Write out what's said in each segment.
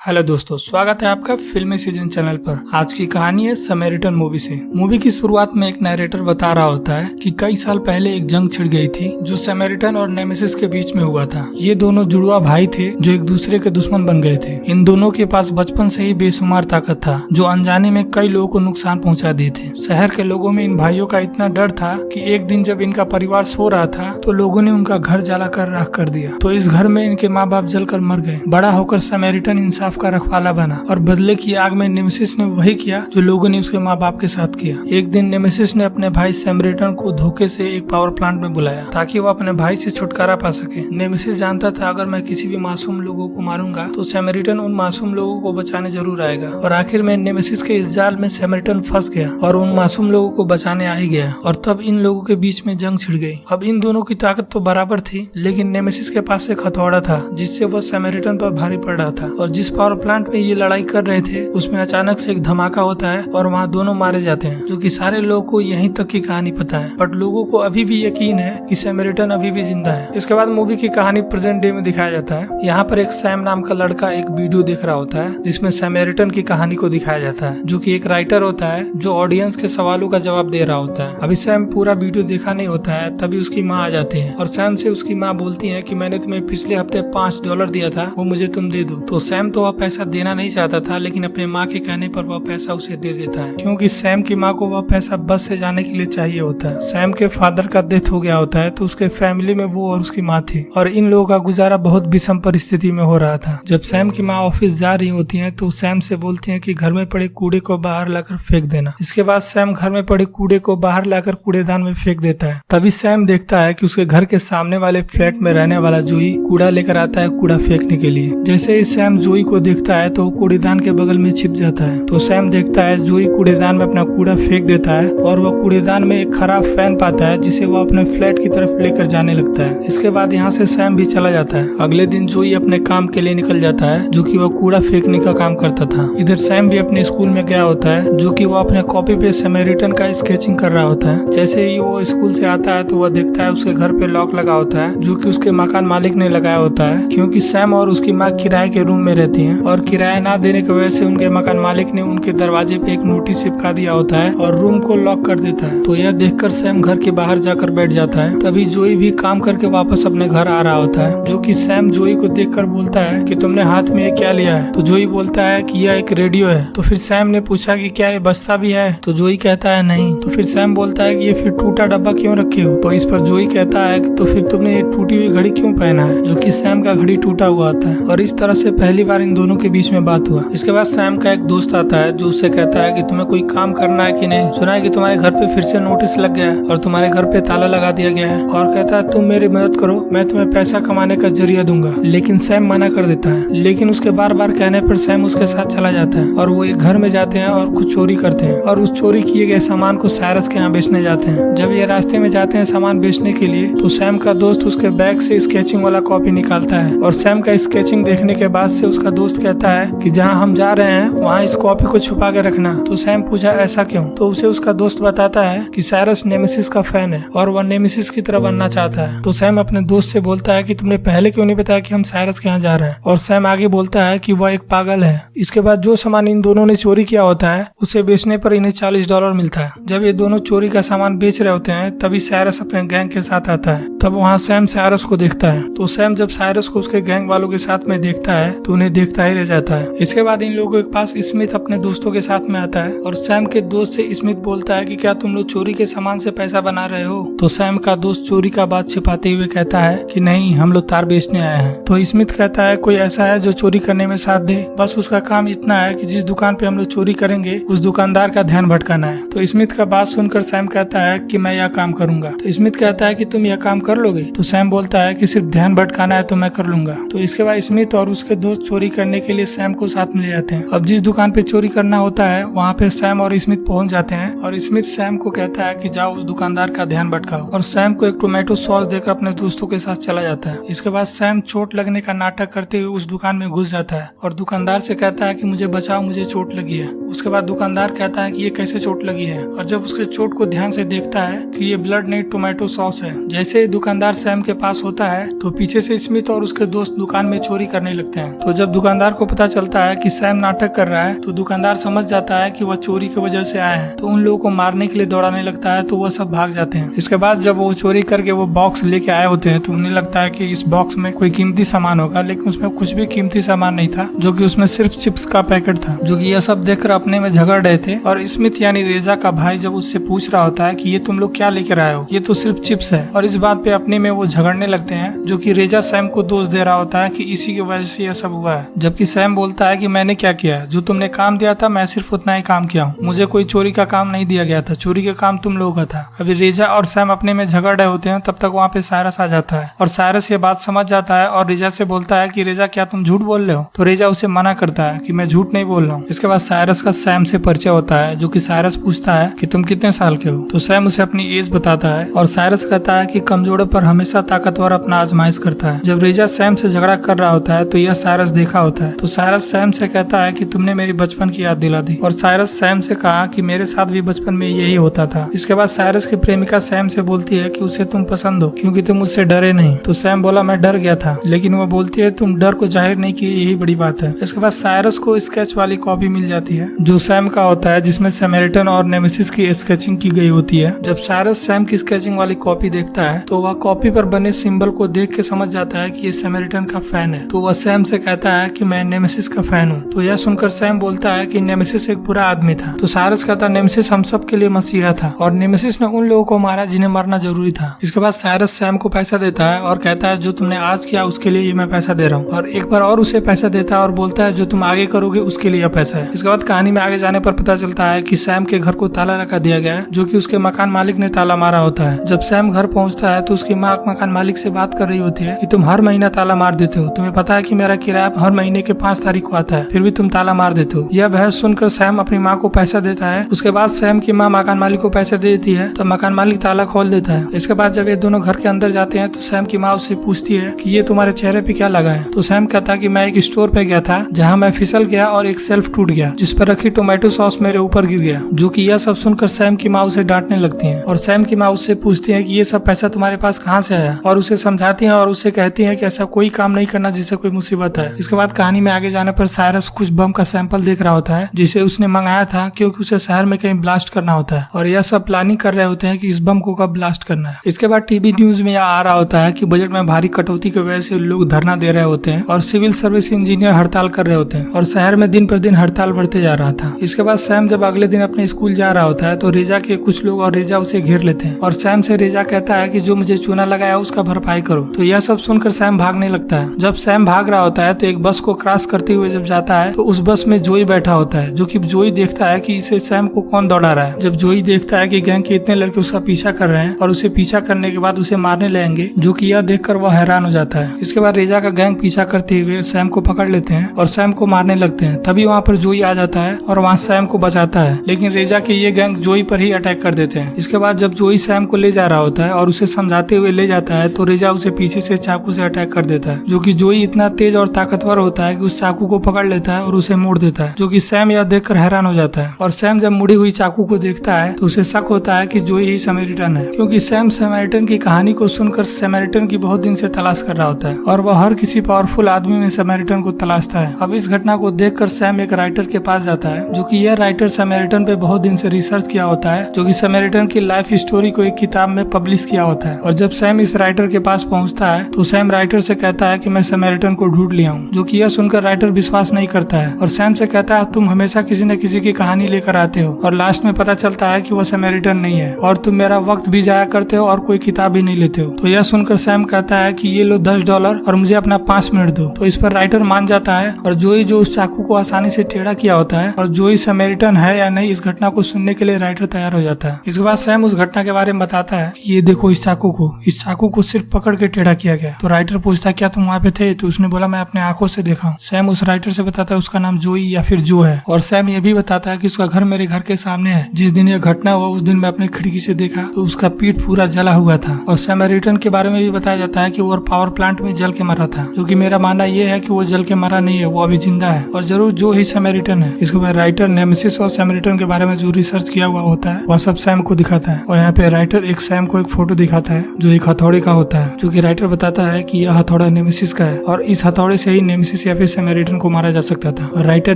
Hello दोस्तों, स्वागत है आपका फिल्मी सीजन चैनल पर। आज की कहानी है समैरिटन मूवी से। मूवी की शुरुआत में एक नैरेटर बता रहा होता है कि कई साल पहले एक जंग छिड़ गई थी जो समैरिटन और नेमेसिस के बीच में हुआ था। ये दोनों जुड़वा भाई थे जो एक दूसरे के दुश्मन बन गए थे। इन दोनों के पास बचपन से ही बेशुमार ताकत था जो अनजाने में कई लोगों को नुकसान पहुंचा दिए थे। शहर के लोगों में इन भाइयों का इतना डर था कि एक दिन जब इनका परिवार सो रहा था तो लोगों ने उनका घर जलाकर राख कर दिया। तो इस घर में इनके माँ बाप जलकर मर गए। बड़ा होकर समैरिटन इंसाफ का रखवाला बना और बदले की आग में नेमेसिस ने वही किया जो लोगों ने उसके माँ बाप के साथ किया। एक दिन नेमेसिस ने अपने भाई समैरिटन को धोखे से एक पावर प्लांट में बुलाया ताकि वो अपने भाई से छुटकारा पा सके। नेमेसिस जानता था अगर मैं किसी भी मासूम लोगों को मारूंगा तो समैरिटन उन मासूम लोगों को बचाने जरूर आएगा। और आखिर में नेमेसिस के इस जाल में समैरिटन फंस गया और उन मासूम लोगों को बचाने आ ही गया। और तब इन लोगों के बीच में जंग छिड़ गई। अब इन दोनों की ताकत तो बराबर थी, लेकिन नेमेसिस के पास एक हथौड़ा था जिससे वह समैरिटन पर भारी पड़ रहा था। और जिस पावर प्लांट में ये लड़ाई कर रहे थे उसमें अचानक से एक धमाका होता है और वहाँ दोनों मारे जाते हैं, जो कि सारे लोगों को यहीं तक की कहानी पता है। बट लोगों को अभी भी यकीन है कि समैरिटन अभी भी जिंदा है। इसके बाद मूवी की कहानी प्रेजेंट डे में दिखाया जाता है। यहाँ पर एक सैम नाम का लड़का एक वीडियो देख रहा होता है जिसमें समैरिटन की कहानी को दिखाया जाता है, जो कि एक राइटर होता है जो ऑडियंस के सवालों का जवाब दे रहा होता है। अभी सैम पूरा वीडियो देखा नहीं होता है, तभी उसकी माँ आ जाती है और सैम से उसकी माँ बोलती है कि मैंने तुम्हें पिछले हफ्ते $5 दिया था, वो मुझे तुम दे दो। तो सैम तो वह पैसा देना नहीं चाहता था, लेकिन अपने माँ के कहने पर वह पैसा उसे दे देता है, क्योंकि सैम की माँ को वह पैसा बस से जाने के लिए चाहिए होता है। सैम के फादर का डेथ हो गया होता है तो उसके फैमिली में वो और उसकी माँ थी और इन लोगों का गुजारा बहुत विषम परिस्थिति में हो रहा था। जब सैम की माँ ऑफिस जा रही होती है तो सैम से बोलती है कि घर में पड़े कूड़े को बाहर लाकर फेंक देना। इसके बाद सैम घर में पड़े कूड़े को बाहर लाकर कूड़ेदान में फेंक देता है। तभी सैम देखता है कि उसके घर के सामने वाले फ्लैट में रहने वाला जोई कूड़ा लेकर आता है कूड़ा फेंकने के लिए। जैसे ही सैम जोई को देखता है तो वो कूड़ेदान के बगल में छिप जाता है। तो सैम देखता है जोई कूड़ेदान में अपना कूड़ा फेंक देता है और वह कूड़ेदान में एक खराब फैन पाता है जिसे वह अपने फ्लैट की तरफ लेकर जाने लगता है। इसके बाद यहाँ से सैम भी चला जाता है। अगले दिन जोई अपने काम के लिए निकल जाता है, जो कि वह कूड़ा फेंकने का काम करता था। इधर सैम भी अपने स्कूल में गया होता है, जो कि वह अपने कॉपी पे समैरिटन का स्केचिंग कर रहा होता है। जैसे ही वो स्कूल से आता है तो वह देखता है उसके घर पे लॉक लगा होता है, जो कि उसके मकान मालिक ने लगाया होता है, क्योंकि सैम और उसकी माँ किराए के रूम में रहती है और किराया न देने की वजह से उनके मकान मालिक ने उनके दरवाजे पे एक नोटिस चिपका दिया होता है और रूम को लॉक कर देता है। तो यह देखकर सैम घर के बाहर जाकर बैठ जाता है। तभी जोई भी काम करके वापस अपने घर आ रहा होता है, जो कि सैम जोई को देखकर बोलता है कि तुमने हाथ में ये क्या लिया है। तो जोई बोलता है कि यह एक रेडियो है। तो फिर सैम ने पूछा कि क्या ये बजता भी है। तो जोई कहता है नहीं। तो फिर सैम बोलता है कि ये फिर टूटा डब्बा क्यों रखे हो। तो इस पर जोई कहता है तो फिर तुमने ये टूटी हुई घड़ी क्यों पहना है, जो कि सैम का घड़ी टूटा हुआ होता है। और इस तरह से पहली बार इन दोनों के बीच में बात हुआ। इसके बाद सैम का एक दोस्त आता है जो उससे कहता है कि तुम्हें कोई काम करना है कि नहीं। सुना है कि तुम्हारे घर पे फिर से नोटिस लग गया है और तुम्हारे घर पे ताला लगा दिया गया है। और कहता है तुम मेरी मदद करो, मैं तुम्हें पैसा कमाने का जरिया दूंगा। लेकिन सैम मना कर देता है। लेकिन उसके बार बार कहने पर सैम उसके साथ चला जाता है और वो एक घर में जाते हैं और कुछ चोरी करते हैं और उस चोरी किए गए सामान को साइरस के यहाँ बेचने जाते हैं। जब ये रास्ते में जाते हैं सामान बेचने के लिए तो सैम का दोस्त उसके बैग से स्केचिंग वाला कॉपी निकालता है और सैम का स्केचिंग देखने के बाद से उसका दोस्त कहता है कि जहाँ हम जा रहे हैं वहाँ इस कॉपी को छुपा के रखना। तो सैम पूछा ऐसा क्यों। तो उसे उसका दोस्त बताता है कि साइरस नेमेसिस का फैन है और वह नेमेसिस की तरह बनना चाहता है। तो सैम अपने दोस्त से बोलता है कि तुमने पहले क्यों नहीं बताया कि हम साइरस के यहाँ जा रहे हैं। और सैम आगे बोलता है कि वह एक पागल है। इसके बाद जो सामान इन दोनों ने चोरी किया होता है उसे बेचने पर इन्हें $40 मिलता है। जब ये दोनों चोरी का सामान बेच रहे होते हैं तभी साइरस अपने गैंग के साथ आता है। तब वहाँ सैम साइरस को देखता है। तो सैम जब साइरस को उसके गैंग वालों के साथ में देखता है तो उन्हें देखता ही रह जाता है। इसके बाद इन लोगों के पास स्मिथ अपने दोस्तों के साथ में आता है और सैम के दोस्त से स्मिथ बोलता है कि क्या तुम लोग चोरी के सामान से पैसा बना रहे हो। तो सैम का दोस्त चोरी का बात छिपाते हुए कहता है कि नहीं, हम लोग तार बेचने आए हैं। तो स्मिथ कहता है कोई ऐसा है जो चोरी करने में साथ दे, बस उसका काम इतना है कि जिस दुकान पे हम लोग चोरी करेंगे उस दुकानदार का ध्यान भटकाना है। तो स्मिथ का बात सुनकर सैम कहता है कि मैं यह काम करूंगा। तो स्मिथ कहता है कि तुम यह काम कर लोगे। तो सैम बोलता है कि सिर्फ ध्यान भटकाना है तो मैं कर लूंगा। तो इसके बाद स्मिथ और उसके दोस्त चोरी करने के लिए सैम को साथ में ले जाते हैं। अब जिस दुकान पे चोरी करना होता है वहाँ पे सैम और स्मिथ पहुंच जाते हैं और स्मिथ सैम को कहता है कि जाओ उस दुकानदार का ध्यान भटकाओ और सैम को एक टोमेटो सॉस देकर अपने दोस्तों के साथ चला जाता है। इसके बाद सैम चोट लगने का नाटक करते हुए उस दुकान में घुस जाता है और दुकानदार से कहता है कि मुझे बचाओ, मुझे चोट लगी है। उसके बाद दुकानदार कहता है कि ये कैसे चोट लगी है और जब उसके चोट को ध्यान से देखता है कि ये ब्लड नहीं टोमेटो सॉस है। जैसे ही दुकानदार सैम के पास होता है तो पीछे से स्मिथ और उसके दोस्त दुकान में चोरी करने लगते हैं। तो जब दुकान दुकानदार को पता चलता है कि सैम नाटक कर रहा है तो दुकानदार समझ जाता है कि वह चोरी की वजह से आए हैं, तो उन लोगों को मारने के लिए दौड़ाने लगता है, तो वह सब भाग जाते हैं। इसके बाद जब वो चोरी करके वो बॉक्स लेके आए होते हैं तो उन्हें लगता है कि इस बॉक्स में कोई कीमती सामान होगा, लेकिन उसमें कुछ भी कीमती सामान नहीं था, जो कि उसमें सिर्फ चिप्स का पैकेट था। जो कि यह सब देखकर अपने में झगड़ रहे थे और स्मिथ यानी रेजा का भाई जब उससे पूछ रहा होता है कि ये तुम लोग क्या लेकर आए हो, ये तो सिर्फ चिप्स है, और इस बात पे अपने में वो झगड़ने लगते हैं। जो कि रेजा सैम को दोष दे रहा होता है कि इसी की वजह से यह सब हुआ है, जबकि सैम बोलता है कि मैंने क्या किया है, जो तुमने काम दिया था मैं सिर्फ उतना ही काम किया हूँ, मुझे कोई चोरी का काम नहीं दिया गया था, चोरी का काम तुम लोगों का था। अभी रेजा और सैम अपने में झगड़ रहे होते हैं, तब तक वहाँ पे साइरस आ जाता है और साइरस ये बात समझ जाता है और रेजा से बोलता है कि रेजा क्या तुम झूठ बोल रहे हो, तो रेजा उसे मना करता है कि मैं झूठ नहीं बोल रहा हूँ। इसके बाद साइरस का सैम से परिचय होता है, जो कि साइरस पूछता है कि तुम कितने साल के हो, तो सैम उसे अपनी एज बताता है और साइरस कहता है कि कमजोरों पर हमेशा ताकतवर अपना आजमाइश करता है। जब रेजा सैम से झगड़ा कर रहा होता है तो यह साइरस देखा होता है, तो साइरस सैम से कहता है कि तुमने मेरी बचपन की याद दिला दी, और साइरस सैम से कहा कि मेरे साथ भी बचपन में यही होता था। इसके बाद साइरस की प्रेमिका सैम से बोलती है कि उसे तुम पसंद हो क्योंकि तुम मुझसे डरे नहीं, तो सैम बोला मैं डर गया था, लेकिन वो बोलती है तुम डर को जाहिर नहीं किए, यही बड़ी बात है। इसके बाद साइरस को स्केच वाली कॉपी मिल जाती है जो सैम का होता है, जिसमें सैमरिटन और नेमेसिस की स्केचिंग की गई होती है। जब साइरस सैम की स्केचिंग वाली कॉपी देखता है तो वह कॉपी पर बने सिंबल को देख के समझ जाता है कि ये सैमरिटन का फैन है, तो वह सैम से कहता है कि मैं नेमेसिस का फैन हूँ। तो यह सुनकर सैम बोलता है कि नेमेसिस एक बुरा आदमी था, तो साइरस कहता है नेमेसिस हम सब के लिए मसीहा था और नेमेसिस ने उन लोगों को मारा जिन्हें मरना जरूरी था। इसके बाद साइरस सैम को पैसा देता है और कहता है जो तुमने आज किया उसके लिए ये मैं पैसा दे रहा हूँ, और एक बार और उसे पैसा देता है और बोलता है जो तुम आगे करोगे उसके लिए यह पैसा है। इसके बाद कहानी में आगे जाने पर पता चलता है कि सैम के घर को ताला लगा दिया गया है, जो कि उसके मकान मालिक ने ताला मारा होता है। जब सैम घर पहुंचता है तो उसकी माँ मकान मालिक से बात कर रही होती है कि तुम हर महीना ताला मार देते हो, तुम्हें पता है कि मेरा किराया हर महीने के 5 तारीख को आता है, फिर भी तुम ताला मार देते हो। यह बहस सुनकर सैम अपनी माँ को पैसा देता है। उसके बाद सैम की माँ मकान मालिक को पैसे दे देती है, तो मकान मालिक ताला खोल देता है। इसके बाद जब ये दोनों घर के अंदर जाते हैं तो सैम की माँ उससे पूछती है कि ये तुम्हारे चेहरे पे क्या लगा है, तो सैम कहता है कि मैं एक स्टोर पे गया था जहाँ मैं फिसल गया और एक शेल्फ टूट गया जिस पर रखी टोमेटो सॉस मेरे ऊपर गिर गया। जो कि यह सब सुनकर सैम की माँ उसे डांटने लगती है और सैम की माँ उससे पूछती है कि ये सब पैसा तुम्हारे पास कहाँ से आया, और उसे समझाती है और उसे कहती है कि ऐसा कोई काम नहीं करना जिससे कोई मुसीबत है। इसके बाद कहानी में आगे जाने पर साइरस कुछ बम का सैंपल देख रहा होता है जिसे उसने मंगाया था क्योंकि उसे शहर में कहीं ब्लास्ट करना होता है, और यह सब प्लानिंग कर रहे होते हैं कि इस बम को कब ब्लास्ट करना है। इसके बाद टीवी न्यूज में यह आ रहा होता है कि बजट में भारी कटौती की वजह से लोग धरना दे रहे होते हैं और सिविल सर्विस इंजीनियर हड़ताल कर रहे होते हैं और शहर में दिन पर दिन हड़ताल बढ़ते जा रहा था। इसके बाद सैम जब अगले दिन अपने स्कूल जा रहा होता है तो रेजा के कुछ लोग और रेजा उसे घेर लेते हैं और सैम से रेजा कहता है कि जो मुझे चूना लगाया उसका भरपाई करो। तो यह सब सुनकर सैम भागने लगता है। जब सैम भाग रहा होता है तो एक बस को क्रॉस करते हुए जब जाता है तो उस बस में जोई बैठा होता है, जो कि जोई देखता है कि इसे सैम को कौन दौड़ा रहा है। जब जोई देखता है कि गैंग के इतने लड़के उसका पीछा कर रहे हैं और उसे पीछा करने के बाद उसे मारने लगेंगे, जो कि यह देखकर वह हैरान हो जाता है। इसके बाद रेजा का गैंग पीछा करते हुए सैम को पकड़ लेते हैं और सैम को मारने लगते हैं। तभी वहाँ पर जोई आ जाता है और वहाँ सैम को बचाता है, लेकिन रेजा के ये गैंग जोई पर ही अटैक कर देते हैं। इसके बाद जब जोई सैम को ले जा रहा होता है और उसे समझाते हुए ले जाता है तो रेजा उसे पीछे से चाकू से अटैक कर देता है, जो कि जोई इतना तेज और ताकतवर होता है कि उस चाकू को पकड़ लेता है और उसे मोड़ देता है, जो कि सैम यह देखकर हैरान हो जाता है। और सैम जब मुड़ी हुई चाकू को देखता है तो उसे शक होता है कि जोई ही सैमरिटन है, क्योंकि सैम सैमरिटन की कहानी को सुनकर सैमरिटन की बहुत दिन से तलाश कर रहा होता है और वह हर किसी पावरफुल आदमी में सैमरिटन को तलाशता है। अब इस घटना को देखकर सैम एक राइटर के पास जाता है, जो कि यह राइटर सैमरिटन पे बहुत दिन से रिसर्च किया होता है, जो कि सैमरिटन की लाइफ स्टोरी को एक किताब में पब्लिश किया होता है। और जब सैम इस राइटर के पास पहुंचता है तो सैम राइटर से कहता है कि मैं सैमरिटन को ढूंढ लिया हूँ, जो कि यह सुनकर राइटर विश्वास नहीं करता है और सैम से कहता है तुम हमेशा किसी न किसी की कहानी लेकर आते हो और लास्ट में पता चलता है कि वह सैमरिटन नहीं है और तुम मेरा वक्त भी जाया करते हो और कोई किताब भी नहीं लेते हो। तो यह सुनकर सैम कहता है कि ये लो $10 और मुझे अपना 5 मिनट दो। तो इस पर राइटर मान जाता है और जोई जो उस चाकू को आसानी से टेढ़ा किया होता है और जोई सैमरिटन है या नहीं इस घटना को सुनने के लिए राइटर तैयार हो जाता है। इसके बाद सैम उस घटना के बारे में बताता है कि ये देखो इस चाकू को सिर्फ पकड़ के टेढ़ा किया गया। तो राइटर पूछता है क्या तुम वहाँ पे थे, तो उसने बोला मैं अपने आंखों से देखा हूँ। सैम उस राइटर से बताता है उसका नाम जोई या फिर जो है, और सैम ये भी बताता है कि उसका घर मेरे घर के सामने है। जिस दिन यह घटना हुआ उस दिन मैं अपनी खिड़की से देखा तो उसका पीठ पूरा जला हुआ था। और सैमरिटन के बारे में भी बताया जाता है कि वो पावर प्लांट में जल के मरा था, जो कि मेरा मानना ये है कि वो जल के मरा नहीं है, वो अभी जिंदा है और जरूर जो ही सैमरिटन है। इसके बाद राइटर नेमेसिस और सैमरिटन के बारे में जो रिसर्च किया हुआ होता है वह सब सैम को दिखाता है और यहाँ पे राइटर एक सैम को एक फोटो दिखाता है जो एक हथौड़े का होता है, जो कि राइटर बताता है कि यह हथौड़ा नेमेसिस का है और इस हथौड़े से ही नेमेसिस नेमेसिस या फिर सैमरिटन को मारा जा सकता था। और राइटर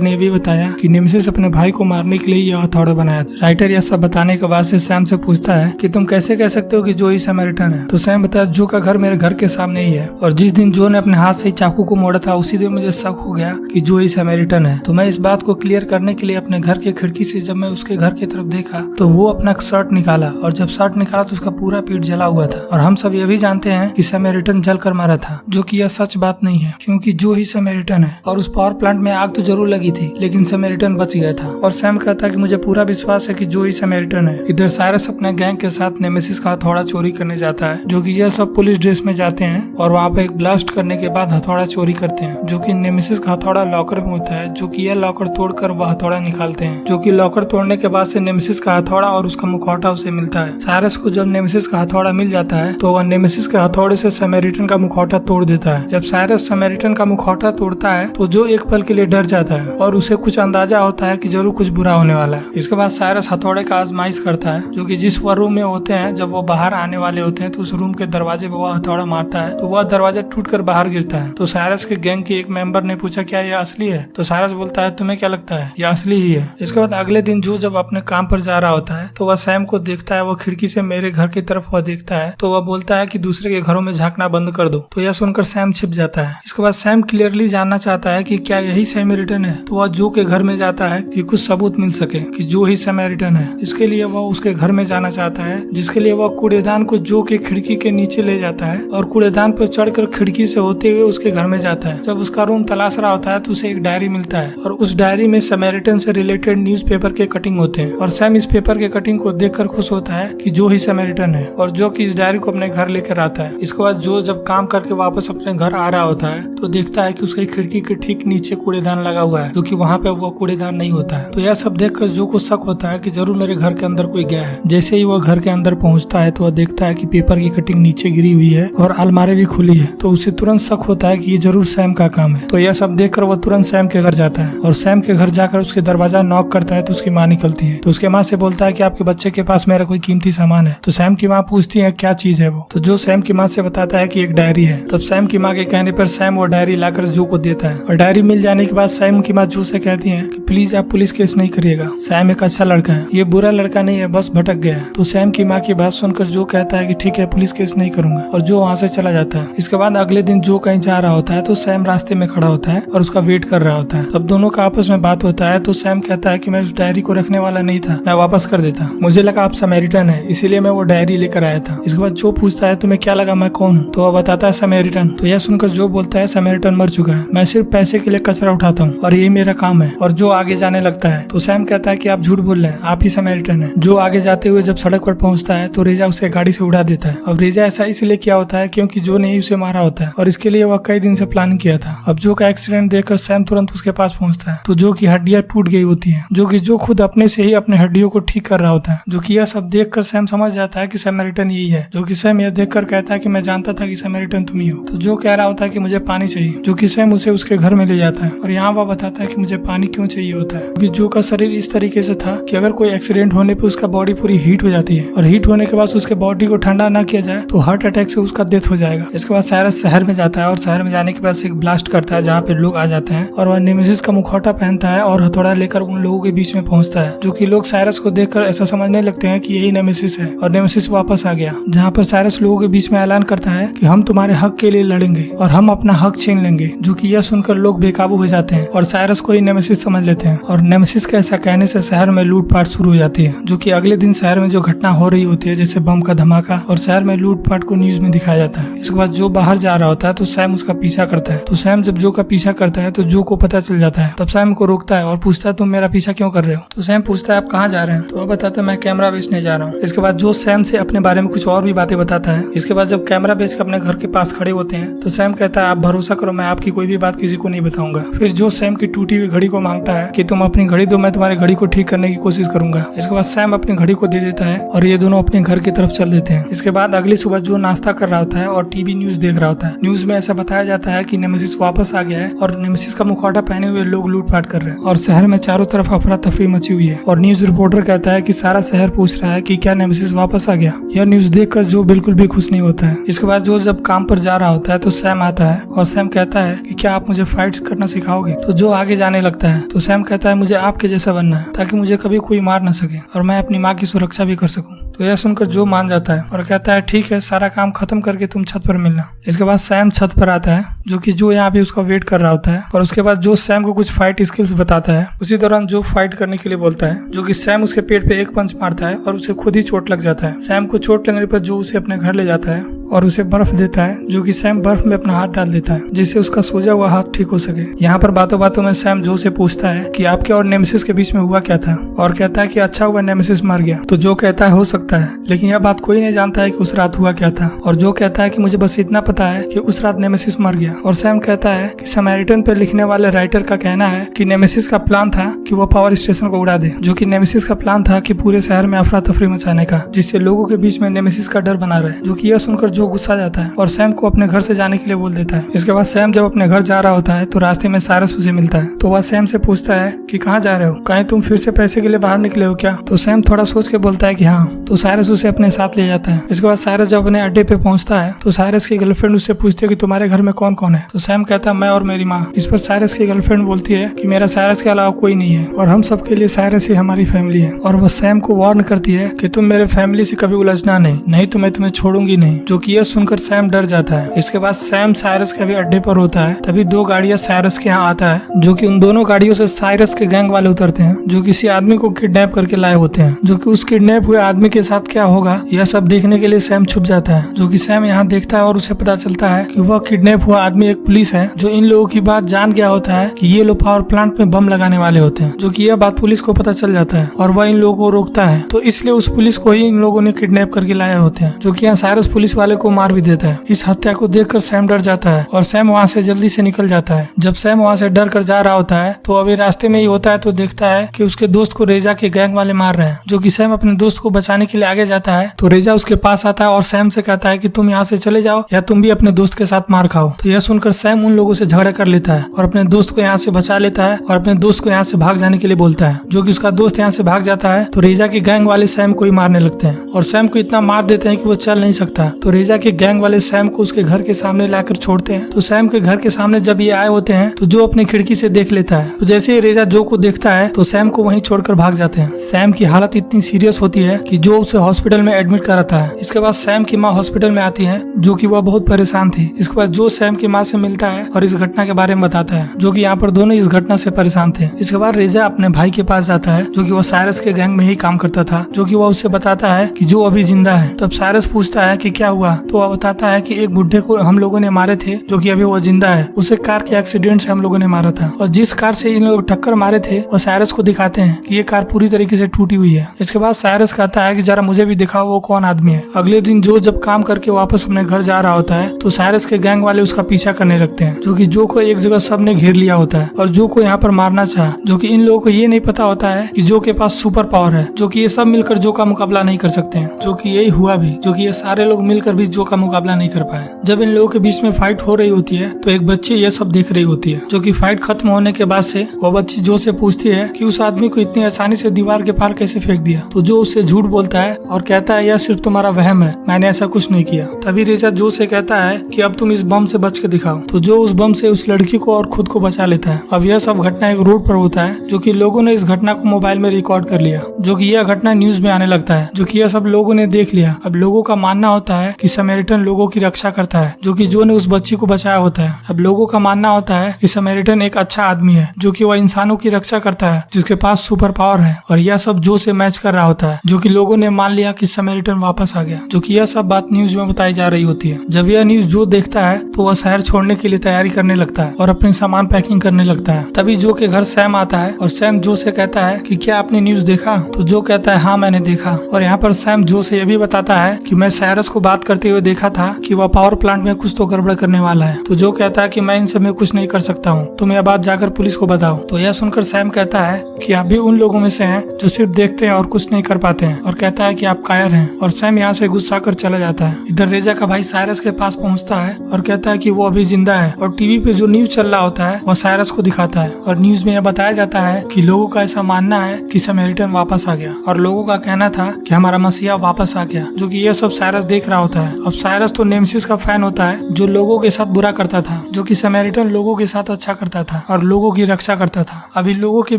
ने भी बताया कि नेमेसिस अपने भाई को मारने के लिए यह हथौड़ा बनाया था। राइटर यह सब बताने के बाद से सैम से पूछता है कि तुम कैसे कह सकते हो कि जो ही सैमरिटन है। तो सैम बताया जो का घर मेरे घर के सामने ही है, और जिस दिन जो ने अपने हाथ से चाकू को मोड़ा था उसी दिन मुझे शक हो गया कि जो ही सैमरिटन है। तो मैं इस बात को क्लियर करने के लिए अपने घर की खिड़की से जब मैं उसके घर की तरफ देखा तो वो अपना शर्ट निकाला, और जब शर्ट निकाला तो उसका पूरा पीठ जला हुआ था। और हम सब ये भी जानते हैं कि सैमरिटन जलकर मारा था, जो कि यह सच बात नहीं है, क्योंकि जो ही सैमरिटन है। और उस पावर प्लांट में आग तो जरूर लगी थी, लेकिन सैमरिटन बच गया था। और सैम कहता है कि मुझे पूरा विश्वास है कि जो ही सैमरिटन है। इधर साइरस अपने गैंग के साथ नेमेसिस का हथौड़ा चोरी करने जाता है, जो कि यह सब पुलिस ड्रेस में जाते हैं और वहाँ पे एक ब्लास्ट करने के बाद हथौड़ा चोरी करते हैं, जो कि नेमेसिस का हथौड़ा लॉकर में होता है, जो कि यह लॉकर तोड़कर वह हथौड़ा निकालते हैं, जो कि लॉकर तोड़ने के बाद से नेमेसिस का हथौड़ा और उसका मुखौटा उसे मिलता है। साइरस को जब नेमेसिस का हथौड़ा मिल जाता है तो वह नेमेसिस के हथौड़े से सैमरिटन का मुखौटा तोड़ देता है। जब साइरस सैमरिटन का मुखौटा तोड़ता है तो जो एक पल के लिए डर जाता है और उसे कुछ अंदाजा होता है कि जरूर कुछ बुरा होने वाला है। इसके बाद साइरस हथौड़े का आजमाइश करता है, जो कि जिस वह रूम में होते हैं जब वो बाहर आने वाले होते हैं तो उस रूम के दरवाजे पे वह हथौड़ा मारता है तो वह दरवाजा टूटकर बाहर गिरता है। तो साइरस के गैंग के एक मेंबर ने पूछा क्या यह असली है? तो साइरस बोलता है तुम्हें क्या लगता है, यह असली ही है। इसके बाद अगले दिन जो जब अपने काम पर जा रहा होता है तो वह सैम को देखता है, वो खिड़की से मेरे घर की तरफ वह देखता है तो वह बोलता है कि दूसरे के घरों में झांकना बंद कर दो। तो यह सुनकर सैम छिप जाता है। इसके बाद सैम क्लियरली जानना चाहता है कि क्या यही सैमरिटन है, तो वह जो के घर में जाता है कि कुछ सबूत मिल सके कि जो ही सैमरिटन है। इसके लिए वह उसके घर में जाना चाहता है, जिसके लिए वह कूड़ेदान को जो के खिड़की के नीचे ले जाता है और कूड़ेदान पर चढ़कर खिड़की से होते हुए उसके घर में जाता है। जब उसका रूम तलाश रहा होता है तो उसे एक डायरी मिलता है और उस डायरी में सैमरिटन से रिलेटेड न्यूज़पेपर के कटिंग होते हैं। और सैम इस पेपर के कटिंग को देखकर खुश होता है कि जो ही सैमरिटन है, और जो कि इस डायरी को अपने घर लेकर आता है। इसके बाद जो जब काम करके वापस अपने घर आ रहा होता है तो देखता है कि उसकी खिड़की के ठीक नीचे कूड़ेदान लगा हुआ है, जो कि वहाँ पे वो कूड़ेदान नहीं होता है। तो यह सब देखकर जो को शक होता है कि जरूर मेरे घर के अंदर कोई गया है। जैसे ही वह घर के अंदर पहुँचता है तो वह देखता है कि पेपर की कटिंग नीचे गिरी हुई है और अलमारी भी खुली है। तो उसे तुरंत शक होता है कि ये जरूर सैम का काम है। तो यह सब देखकर वह तुरंत सैम के घर जाता है और सैम के घर जाकर उसके दरवाजा नॉक करता है तो उसकी माँ निकलती है। तो उसके माँ से बोलता है कि आपके बच्चे के पास मेरा कोई कीमती सामान है। तो सैम की माँ पूछती है क्या चीज है वो। तो जो सैम की माँ से बताता है कि एक डायरी है। तब सैम की माँ के कहने पर सैम वो डायरी लाकर जो को देता है और डायरी मिल जाने के बाद सैम की माँ जो से कहती है कि प्लीज आप पुलिस केस नहीं करिएगा, सैम एक अच्छा लड़का है, ये बुरा लड़का नहीं है, बस भटक गया है। तो सैम की माँ की बात सुनकर जो कहता है कि ठीक है पुलिस केस नहीं करूंगा, और जो वहाँ से चला जाता है। इसके बाद अगले दिन जो कहीं जा रहा होता है तो सैम रास्ते में खड़ा होता है और उसका वेट कर रहा होता है। तब दोनों का आपस में बात होता है तो सैम कहता है कि मैं उस डायरी को रखने वाला नहीं था, मैं वापस कर देता, मुझे लगा आप सैमरिटन है इसीलिए मैं वो डायरी लेकर आया था। इसके बाद जो पूछता है तुम्हें क्या लगा मैं कौन हूँ, तो वह बताता है सैमरिटन। तो यह सुनकर जो बोलता है सैमरिटन मर चुका है, मैं सिर्फ पैसे के लिए कचरा उठाता हूँ और यही मेरा काम है। और जो आगे जाने लगता है तो सैम कहता है कि आप झूठ बोल रहे हैं, आप ही सैमरिटन है। जो आगे जाते हुए जब सड़क पर पहुंचता है तो रेजा उसे गाड़ी से उड़ा देता है। अब रेजा ऐसा इसलिए किया होता है क्योंकि जो ने उसे मारा होता है और इसके लिए वह कई दिन से प्लानिंग किया था। अब जो का एक्सीडेंट देखकर सैम तुरंत उसके पास पहुंचता है तो जो की हड्डियां टूट गई होती है, जो कि जो खुद अपने से ही अपने हड्डियों को ठीक कर रहा होता है। जो कि यह सब देखकर सैम समझ जाता है कि सैमरिटन यही है। जो कि सैम यह देखकर कहता है कि मैं जानता था कि सैमरिटन तुम ही हो। तो जो कह रहा होता है कि मुझे पानी चाहिए, जो कि सैम उसे उसके घर में ले जाता है और यहाँ वह बताता है कि मुझे पानी क्यों चाहिए होता है, क्योंकि जो का शरीर इस तरीके से था कि अगर कोई एक्सीडेंट होने पे उसका बॉडी पूरी हीट हो जाती है और हीट होने के बाद उसके बॉडी को ठंडा ना किया जाए तो हार्ट अटैक से उसका डेथ हो जाएगा। इसके बाद साइरस शहर में जाता है और शहर में जाने के बाद एक ब्लास्ट करता है जहाँ पे लोग आ जाते हैं और वह नेमेसिस का मुखौटा पहनता है और हथौड़ा लेकर उन लोगों के बीच में पहुंचता है। जो कि लोग साइरस को देखकर ऐसा समझने लगते हैं कि यही नेमेसिस है और नेमेसिस वापस आ गया। जहाँ पर साइरस लोगों के बीच में ऐलान करता है कि हम तुम्हारे हक के लिए लड़ेंगे और हम अपना हक छीन लेंगे। जो कि यह सुनकर लोग बेकाबू हो जाते हैं और साइरस को ही नेमेसिस समझ लेते हैं और नेमेसिस के ऐसा कहने से शहर में लूटपाट शुरू हो जाती है। जो कि अगले दिन शहर में जो घटना हो रही होती है जैसे बम का धमाका और शहर में लूटपाट को न्यूज में दिखाया जाता है। इसके बाद जो बाहर जा रहा होता है तो सैम उसका पीछा करता है। तो सैम जब जो का पीछा करता है तो जो को पता चल जाता है। तब सैम को रोकता है और पूछता है तुम मेरा पीछा क्यों कर रहे हो। तो सैम पूछता है आप कहाँ जा रहे हैं। तो वह बताता है मैं कैमरा बेचने जा रहा हूँ। इसके बाद जो सैम से अपने बारे में कुछ और भी बातें बताता है। इसके बाद जब कैमरा बेच के अपने घर के पास खड़े होते हैं तो सैम कहता है आप भरोसा करो मैं आपकी कोई भी बात किसी को नहीं बताऊंगा। फिर जो सैम की टूटी हुई घड़ी को मांगता है कि तुम अपनी घड़ी दो, मैं तुम्हारी घड़ी को ठीक करने की कोशिश करूंगा। इसके बाद सैम अपनी घड़ी को दे देता है और ये दोनों अपने घर की तरफ चल देते हैं। इसके बाद अगली सुबह जो नाश्ता कर रहा होता है और टीवी न्यूज देख रहा होता है। न्यूज में ऐसा बताया जाता है कि नेमेसिस वापस आ गया है और नेमेसिस का मुखौटा पहने हुए लोग लूटपाट कर रहे हैं और शहर में चारों तरफ अफरा तफरी मची हुई है। और न्यूज रिपोर्टर कहता है कि सारा शहर पूछ रहा है कि क्या नेमेसिस वापस आ गया। यह न्यूज देखकर जो बिल्कुल भी खुश नहीं होता है। इसके बाद जो जब काम पर जा रहा होता है तो सैम आता है और सैम कहता है कि क्या आप मुझे फाइट करना सिखाओगे। तो जो आगे जाने लगता है तो सैम कहता है मुझे आपके जैसा बनना है ताकि मुझे कभी कोई मार न सके और मैं अपनी माँ की सुरक्षा भी कर सकूं। तो यह सुनकर जो मान जाता है और कहता है ठीक है, सारा काम खत्म करके तुम छत पर मिलना। इसके बाद सैम छत पर आता है, जो कि जो यहाँ पे उसका वेट कर रहा होता है। और उसके बाद जो सैम को कुछ फाइट स्किल्स बताता है। उसी दौरान जो फाइट करने के लिए बोलता है, जो कि सैम उसके पेट पे एक पंच मारता है और उसे खुद ही चोट लग जाता है। सैम को चोट लगने पर जो उसे अपने घर ले जाता है और उसे बर्फ देता है, जो कि सैम बर्फ में अपना हाथ डाल देता है जिससे उसका सूजा हुआ हाथ ठीक हो सके। यहाँ पर बातों बातों में सैम जो से पूछता है कि आपके और नेमेसिस के बीच में हुआ क्या था, और कहता है कि अच्छा हुआ नेमेसिस मर गया। तो जो कहता है हो सकता है, लेकिन यह बात कोई नहीं जानता है कि उस रात हुआ क्या था। और जो कहता है कि मुझे बस इतना पता है कि उस रात नेमेसिस मर गया। और सैम कहता है कि समैरिटन पर लिखने वाले राइटर का कहना है कि नेमेसिस का प्लान था कि वह पावर स्टेशन को उड़ा दे, जो कि नेमेसिस का प्लान था कि पूरे शहर में अफरा तफरी मचाने का, जिससे लोगों के बीच में नेमेसिस का डर बना रहे। जो कि यह सुनकर जो गुस्सा जाता है और सैम को अपने घर से जाने के लिए बोल देता है। इसके बाद सैम जब अपने घर जा रहा होता है तो रास्ते में साइरस उसे मिलता है। तो वह सैम से पूछता है कि कहाँ जा रहे हो, कहीं तुम फिर से पैसे के लिए बाहर निकले हो क्या। तो सैम थोड़ा सोच के बोलता है कि हाँ। तो साइरस उसे अपने साथ ले जाता है। इसके बाद साइरस जब अपने अड्डे पे पहुंचता है तो साइरस की गर्लफ्रेंड उससे पूछती है कि तुम्हारे घर में कौन कौन है। तो सैम कहता है मैं और मेरी माँ। इस पर साइरस की गर्लफ्रेंड बोलती है कि मेरा साइरस के अलावा कोई नहीं है और हम सबके लिए साइरस ही हमारी फैमिली है। और वह सैम को वार्न करती है कि तुम मेरे फैमिली से कभी उलझना नहीं तो मैं तुम्हें छोड़ूंगी नहीं। जो कि यह सुनकर सैम डर जाता है। इसके बाद सैम साइरस के भी अड्डे पर होता है, तभी दो गाड़ियां साइरस के यहाँ आता है, जो कि उन दोनों गाड़ियों से साइरस के गैंग वाले उतरते हैं, जो किसी आदमी को किडनैप करके लाए होते हैं। जो कि उस किडनैप हुए आदमी के साथ क्या होगा यह सब देखने के लिए सैम छुप जाता है। जो कि सैम यहाँ देखता है और उसे पता चलता है कि वह किडनैप हुआ आदमी एक पुलिस है, जो इन लोगों की बात जान गया होता है कि ये लोग पावर प्लांट में बम लगाने वाले होते हैं। जो कि यह बात पुलिस को पता चल जाता है और वह इन लोगों को रोकता है। तो इसलिए उस पुलिस को ही इन लोगों ने किडनैप करके लाए होते हैं। जो कि यहाँ साइरस पुलिस वाले को मार भी देता है। इस हत्या को देखकर सैम डर जाता है और सैम वहाँ से जल्दी से निकल जाता है। जब सैम वहाँ से डर कर जा रहा होता है तो अभी रास्ते में ही होता है तो देखता है कि उसके दोस्त को रेजा के गैंग वाले मार रहे हैं। जो कि सैम अपने दोस्त को बचाने के लिए आगे जाता है तो रेजा उसके पास आता है और सैम से कहता है कि तुम यहाँ से चले जाओ या तुम भी अपने दोस्त के साथ मार खाओ। तो यह सुनकर सैम उन लोगों से झगड़ा कर लेता है और अपने दोस्त को यहाँ से बचा लेता है और अपने दोस्त को यहाँ से भाग जाने के लिए बोलता है। जो कि उसका दोस्त यहाँ से भाग जाता है तो रेजा के गैंग वाले सैम को ही मारने लगते हैं और सैम को इतना मार देते हैं कि वो चल नहीं सकता। तो रेजा के गैंग वाले सैम को उसके घर के सामने लाकर छोड़ते हैं। तो सैम के घर के सामने जब ये आए होते हैं तो जो अपनी खिड़की से देख लेता है। तो जैसे ही रेजा जो को देखता है तो सैम को वहीं छोड़कर भाग जाते हैं। सैम की हालत इतनी सीरियस होती है कि जो उसे हॉस्पिटल में एडमिट कराता है। इसके बाद सैम की माँ हॉस्पिटल में आती है, जो कि वह बहुत परेशान थी। इसके बाद जो सैम की माँ से मिलता है और इस घटना के बारे में बताता है, जो कि यहाँ पर दोनों इस घटना से परेशान थे। इसके बाद रेजा अपने भाई के पास जाता है, जो कि वह साइरस के गैंग में ही काम करता था। जो कि वह उससे बताता है कि जो अभी जिंदा है। तब साइरस पूछता है कि क्या हुआ। तो वह बताता है कि एक बुढ़े को हम लोगों ने मारे थे, जो कि अभी वो जिंदा है। उसे कार के एक्सीडेंट से हम लोगों ने मारा था और जिस कार से इन लोग टक्कर मारे थे वो साइरस को दिखाते हैं कि ये कार पूरी तरीके से टूटी हुई है। इसके बाद साइरस कहता है कि जरा मुझे भी दिखाओ वो कौन आदमी है। अगले दिन जो जब काम करके वापस अपने घर जा रहा होता है तो साइरस के गैंग वाले उसका पीछा करने लगते हैं। जो कि जो को एक जगह सब ने घेर लिया होता है और जो को यहाँ पर मारना चाहा। जो कि इन लोगों को ये नहीं पता होता है कि जो के पास सुपर पावर है, जो कि ये सब मिलकर जो का मुकाबला नहीं कर सकते हैं। जो कि यही हुआ भी, जो कि ये सारे लोग मिलकर भी जो का मुकाबला नहीं कर पाए। जब इन लोगों के बीच में फाइट हो रही होती है तो एक बच्ची ये सब देख रही होती है। जो कि फाइट खत्म होने के बाद से वो बच्ची जो से पूछती है कि उस आदमी को इतनी आसानी से दीवार के पार कैसे फेंक दिया। तो जो उससे झूठ बोलता है और कहता है यह सिर्फ तुम्हारा वहम है, मैंने ऐसा कुछ नहीं किया। तभी रेजा जो से कहता है कि अब तुम इस बम से बच के दिखाओ। तो जो उस बम से उस लड़की को और खुद को बचा लेता है। अब यह सब घटना एक रोड पर होता है, जो कि लोगों ने इस घटना को मोबाइल में रिकॉर्ड कर लिया। जो कि यह घटना न्यूज में आने लगता है, जो कि यह सब लोगों ने देख लिया। अब लोगों का मानना होता है कि समैरिटन लोगों की रक्षा करता है, जो कि जो ने उस बच्ची को बचाया होता है। अब लोगों का मानना होता है कि समैरिटन एक अच्छा आदमी है, जो कि वह इंसानों की रक्षा करता है, जिसके पास सुपर पावर है। और यह सब जो से मैच कर रहा होता है, जो कि लोगों ने मान लिया कि समैरिटन वापस आ गया। जो कि यह सब बात न्यूज में बताई जा रही होती है। जब यह न्यूज जो देखता है तो वह शहर छोड़ने के लिए तैयारी करने लगता है और अपने सामान पैकिंग करने लगता है। तभी जो के घर सैम आता है और सैम जो से कहता है कि क्या आपने न्यूज देखा। तो जो कहता है हाँ मैंने देखा। और यहाँ पर सैम जो से यह भी बताता है कि मैं साइरस को बात करते हुए देखा था कि वह पावर प्लांट में कुछ तो गड़बड़ करने वाला है। तो जो कहता है कि मैं इन सब में कुछ नहीं कर सकता हूँ, तुम यह बात जाकर पुलिस को बताओ। तो यह सुनकर सैम कहता है कि आप भी उन लोगों में से हैं जो सिर्फ देखते हैं और कुछ नहीं कर पाते हैं। और कहता कहता है कि आप कायर हैं और सैम यहाँ से गुस्सा कर चला जाता है। इधर रेजा का भाई साइरस के पास पहुँचता है और कहता है कि वो अभी जिंदा है और टीवी पे जो न्यूज चल रहा होता है वह साइरस को दिखाता है और न्यूज में यह बताया जाता है कि लोगों का ऐसा मानना है कि समैरिटन वापस आ गया और लोगों का कहना था कि हमारा मसीहा वापस आ गया, जो कि यह सब साइरस देख रहा होता है। अब साइरस तो नेमेसिस का फैन होता है जो लोगों के साथ बुरा करता था, जो कि समैरिटन लोगों के साथ अच्छा करता था और लोगों की रक्षा करता था। अभी लोगों के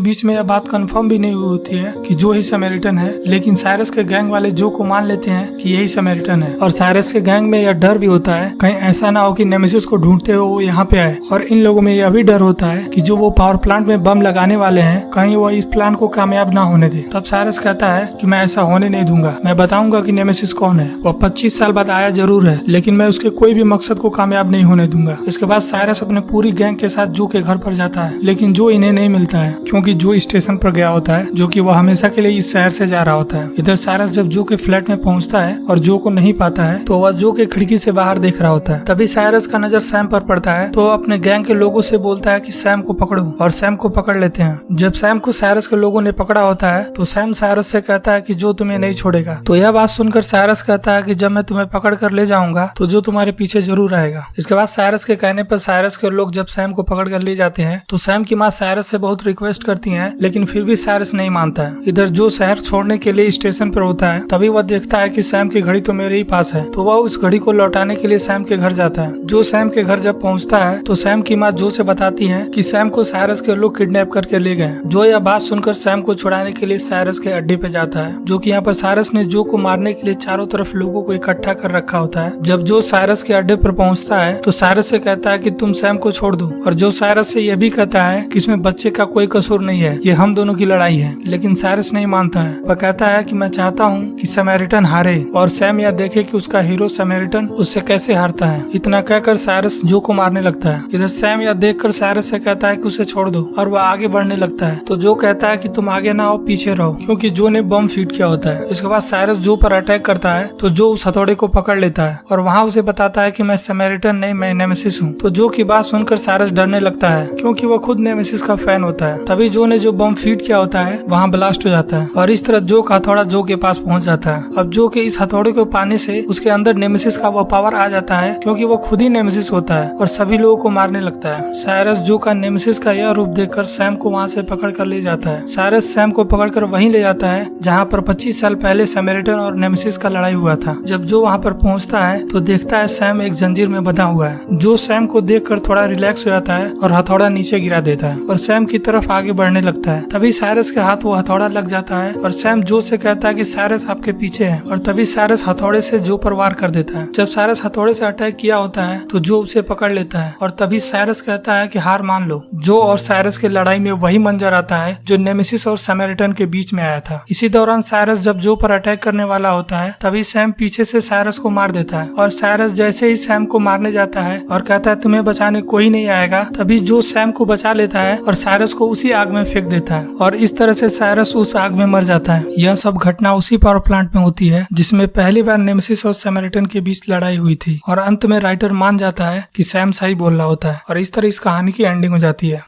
बीच में यह बात कंफर्म भी नहीं हुई होती है कि जो ही समैरिटन है, लेकिन साइरस के गैंग वाले जो को मान लेते हैं कि यही समैरिटन है। और साइरस के गैंग में यह डर भी होता है कहीं ऐसा ना हो कि नेमेसिस को ढूंढते हुए वो यहाँ पे आए। और इन लोगों में यह भी डर होता है कि जो वो पावर प्लांट में बम लगाने वाले हैं कहीं वो इस प्लान को कामयाब ना होने दे। तब साइरस कहता है कि मैं ऐसा होने नहीं दूंगा, मैं बताऊंगा कि नेमेसिस कौन है। वो 25 साल बाद आया जरूर है, लेकिन मैं उसके कोई भी मकसद को कामयाब नहीं होने दूंगा। इसके बाद साइरस अपने पूरी गैंग के साथ जो के घर पर जाता है, लेकिन जो इन्हें नहीं मिलता है क्योंकि जो स्टेशन पर गया होता है, जो कि वह हमेशा के लिए इस शहर से जा रहा होता है। इधर साइरस जब जो के फ्लैट में पहुंचता है और जो को नहीं पाता है तो वह जो के खिड़की से बाहर देख रहा होता है। तभी साइरस का नजर सैम पर पड़ता है तो अपने गैंग के लोगों से बोलता है कि सैम को पकड़ो और सैम को पकड़ लेते हैं। जब सैम को साइरस के लोगों ने पकड़ा होता है तो सैम साइरस से कहता है कि जो तुम्हें नहीं छोड़ेगा। तो यह बात सुनकर साइरस कहता है कि जब मैं तुम्हें पकड़ कर ले जाऊंगा तो जो तुम्हारे पीछे जरूर आएगा। इसके बाद साइरस के कहने पर साइरस के लोग जब सैम को पकड़ कर ले जाते हैं तो सैम की माँ साइरस से बहुत रिक्वेस्ट करती है, लेकिन फिर भी साइरस नहीं मानता है। इधर जो शहर छोड़ने के लिए स्टेशन पर होता है तभी वह देखता है कि सैम की घड़ी तो मेरे ही पास है, तो वह उस घड़ी को लौटाने के लिए सैम के घर जाता है। जो सैम के घर जब पहुंचता है तो सैम की माँ जो से बताती है कि सैम को साइरस के लोग किडनैप करके ले गए। जो यह बात सुनकर सैम को छुड़ाने के लिए साइरस के अड्डे पे जाता है, जो कि यहाँ पर साइरस ने जो को मारने के लिए चारों तरफ लोगों को इकट्ठा कर रखा होता है। जब जो साइरस के अड्डे पर पहुंचता है तो साइरस से कहता है कि तुम सैम को छोड़ दो, और जो साइरस से यह भी कहता है कि इसमें बच्चे का कोई कसूर नहीं है, ये हम दोनों की लड़ाई है। लेकिन साइरस नहीं मानता है। वह कहता है कि मैं चाहता हूँ कि समैरिटन हारे और सैम यह देखे कि उसका हीरो समैरिटन उससे कैसे हारता है। इतना कहकर साइरस जो को मारने लगता है। इधर सैम यह देखकर साइरस से कहता है कि उसे छोड़ दो और वह आगे बढ़ने लगता है। तो जो कहता है कि तुम आगे ना आओ, पीछे रहो, क्योंकि जो ने बम फीट किया होता है। इसके बाद साइरस जो पर अटैक करता है तो जो उस हथौड़े को पकड़ लेता है और वहाँ उसे बताता है कि मैं समैरिटन नहीं, मैं नेमेसिस हूँ। तो जो की बात सुनकर साइरस डरने लगता है क्योंकि वह खुद नेमेसिस का फैन होता है। तभी जो ने जो बम फीट किया होता है वहाँ ब्लास्ट हो जाता है और इस तरह जो का हथौड़ा जो के पास पहुँच जाता है। अब जो के इस हथौड़े को पाने से उसके अंदर नेमेसिस का वो पावर आ जाता है क्योंकि वो खुद ही नेमेसिस होता है और सभी लोगों को मारने लगता है। साइरस जो का नेमेसिस का यह रूप देखकर सैम को वहाँ से पकड़ कर ले जाता है। साइरस सैम को पकड़कर वहीं ले जाता है जहाँ पर 25 साल पहले समैरिटन और नेमेसिस का लड़ाई हुआ था। जब जो वहाँ पर पहुँचता है तो देखता है सैम एक जंजीर में बंधा हुआ है। जो सैम को देखकर थोड़ा रिलैक्स हो जाता है और हथौड़ा नीचे गिरा देता है और सैम की तरफ आगे बढ़ने लगता है। तभी साइरस के हाथ वो हथौड़ा लग जाता है और सैम जो से कहता है कि साइरस आपके पीछे है, और तभी साइरस हथौड़े से जो पर वार कर देता है। जब साइरस हथौड़े से अटैक किया होता है तो जो उसे पकड़ लेता है और तभी साइरस कहता है कि हार मान लो। जो और साइरस के लड़ाई में वही मंजर आता है जो नेमेसिस और समैरिटन के बीच में आया था। इसी दौरान साइरस जब जो पर अटैक करने वाला होता है तभी सैम पीछे से साइरस को मार देता है और साइरस जैसे ही सैम को मारने जाता है और कहता है तुम्हें बचाने कोई नहीं आएगा, तभी जो सैम को बचा लेता है और साइरस को उसी आग में फेंक देता है और इस तरह से साइरस उस आग में मर जाता है। यह सब घटना उसी पावर प्लांट में होती है जिसमें पहली बार नेमेसिस और समैरिटन के बीच लड़ाई हुई थी और अंत में राइटर मान जाता है कि सैम सही बोल रहा होता है और इस तरह इस कहानी की एंडिंग हो जाती है।